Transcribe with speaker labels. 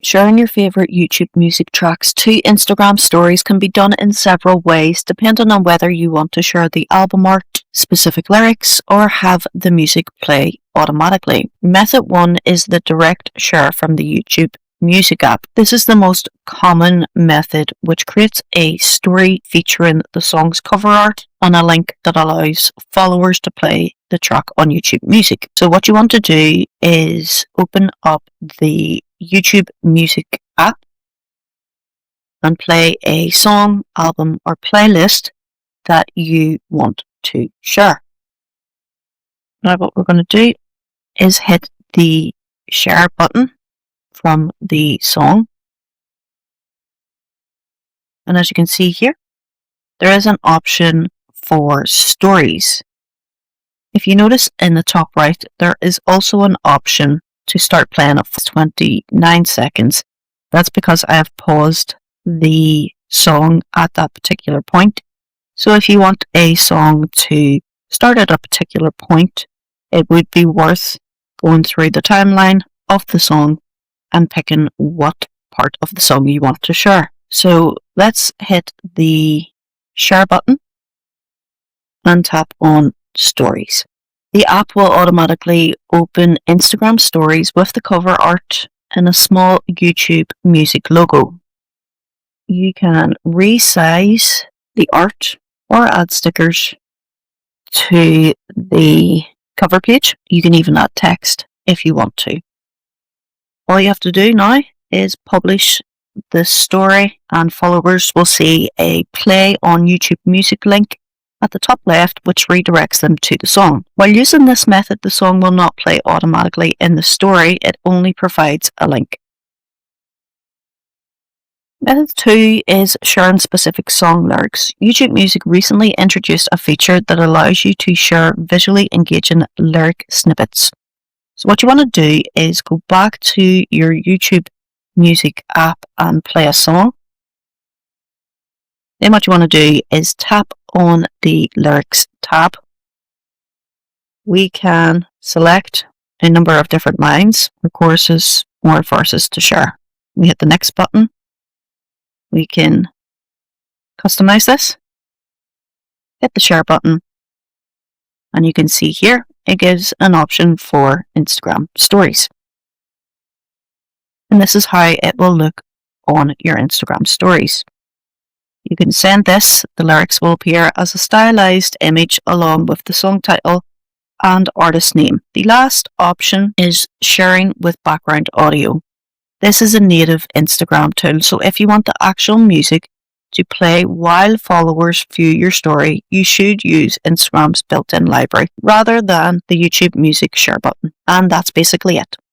Speaker 1: Sharing your favourite YouTube music tracks to Instagram stories can be done in several ways depending on whether you want to share the album art, specific lyrics, or have the music play automatically. Method 1 is the direct share from the YouTube Music app. This is the most common method, which creates a story featuring the song's cover art and a link that allows followers to play the track on YouTube Music. So what you want to do is open up the YouTube Music app and play a song, album, or playlist that you want to share. Now what we're going to do is hit the share button from the song. And as you can see here, there is an option for stories. If you notice in the top right, there is also an option to start playing at 29 seconds. That's because I have paused the song at that particular point. So if you want a song to start at a particular point, it would be worth going through the timeline of the song and picking what part of the song you want to share. So let's hit the share button and tap on stories. The app will automatically open Instagram stories with the cover art and a small YouTube Music logo. You can resize the art or add stickers to the cover page. You can even add text if you want to. All you have to do now is publish the story and followers will see a play on YouTube Music link at the top left, which redirects them to the song. While using this method, the song will not play automatically in the story, it only provides a link. Method 2 is sharing specific song lyrics. YouTube Music recently introduced a feature that allows you to share visually engaging lyric snippets. So what you want to do is go back to your YouTube Music app and play a song. Then what you want to do is tap on the lyrics tab. We can select a number of different lines, or choruses, or verses to share. We hit the next button. We can customize this. Hit the share button. And you can see here, it gives an option for Instagram stories. And this is how it will look on your Instagram stories. You can send this, the lyrics will appear as a stylized image along with the song title and artist name. The last option is sharing with background audio. This is a native Instagram tool, so if you want the actual music to play while followers view your story, you should use Instagram's built-in library rather than the YouTube Music share button. And that's basically it.